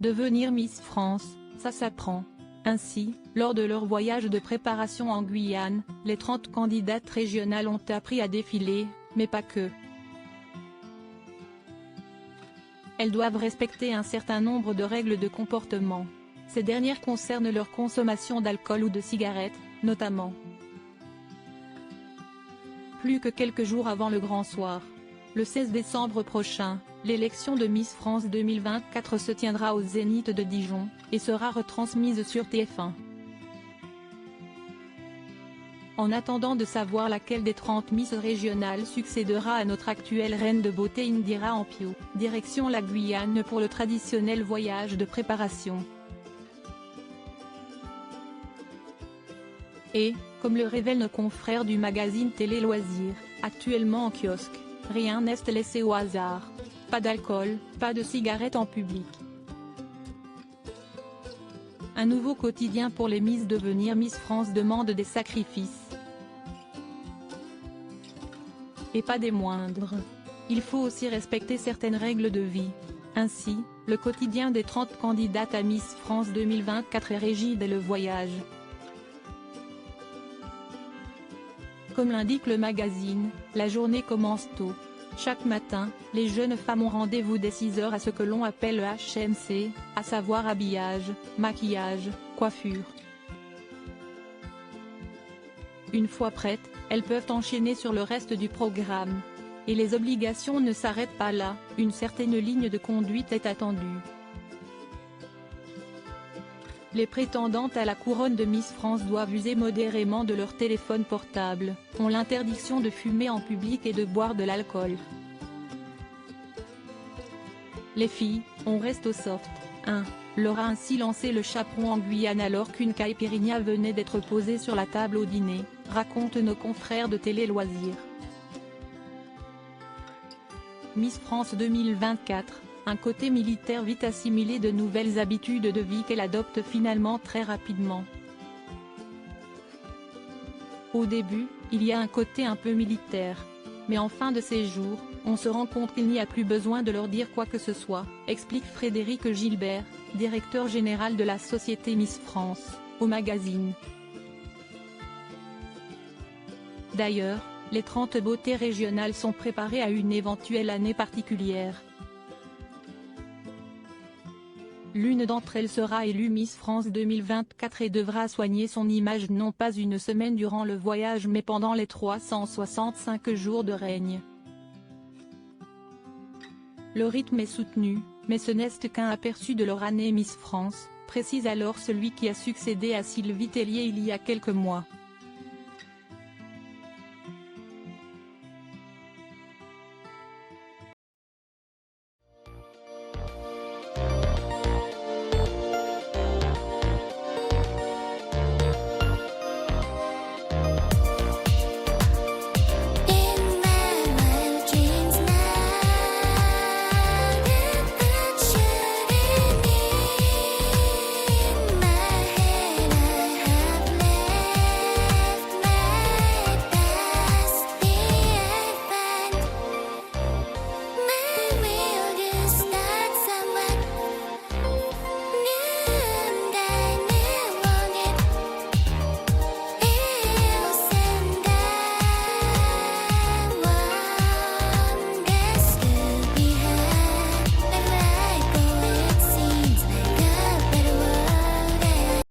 Devenir Miss France, ça s'apprend. Ainsi, lors de leur voyage de préparation en Guyane, les 30 candidates régionales ont appris à défiler, mais pas que. Elles doivent respecter un certain nombre de règles de comportement. Ces dernières concernent leur consommation d'alcool ou de cigarettes, notamment. Plus que quelques jours avant le grand soir. Le 16 décembre prochain, l'élection de Miss France 2024 se tiendra au Zénith de Dijon, et sera retransmise sur TF1. En attendant de savoir laquelle des 30 Miss régionales succédera à notre actuelle reine de beauté Indira Ampio, direction la Guyane pour le traditionnel voyage de préparation. Et, comme le révèlent nos confrères du magazine Télé Loisirs, actuellement en kiosque, rien n'est laissé au hasard. Pas d'alcool, pas de cigarettes en public. Un nouveau quotidien pour les Miss. Devenir Miss France demande des sacrifices. Et pas des moindres. Il faut aussi respecter certaines règles de vie. Ainsi, le quotidien des 30 candidates à Miss France 2024 est régi dès le voyage. Comme l'indique le magazine, la journée commence tôt. Chaque matin, les jeunes femmes ont rendez-vous dès 6 h à ce que l'on appelle le HMC, à savoir habillage, maquillage, coiffure. Une fois prêtes, elles peuvent enchaîner sur le reste du programme. Et les obligations ne s'arrêtent pas là, une certaine ligne de conduite est attendue. Les prétendantes à la couronne de Miss France doivent user modérément de leur téléphone portable, ont l'interdiction de fumer en public et de boire de l'alcool. Les filles, on reste au soft. 1. Leur a ainsi lancé le chaperon en Guyane alors qu'une caipirinha venait d'être posée sur la table au dîner, racontent nos confrères de Télé Loisirs. Miss France 2024. Un côté militaire vite assimilé de nouvelles habitudes de vie qu'elle adopte finalement très rapidement. Au début, il y a un côté un peu militaire. Mais en fin de séjour, on se rend compte qu'il n'y a plus besoin de leur dire quoi que ce soit, explique Frédéric Gilbert, directeur général de la société Miss France, au magazine. D'ailleurs, les 30 beautés régionales sont préparées à une éventuelle année particulière. L'une d'entre elles sera élue Miss France 2024 et devra soigner son image non pas une semaine durant le voyage mais pendant les 365 jours de règne. Le rythme est soutenu, mais ce n'est qu'un aperçu de leur année Miss France, précise alors celui qui a succédé à Sylvie Tellier il y a quelques mois.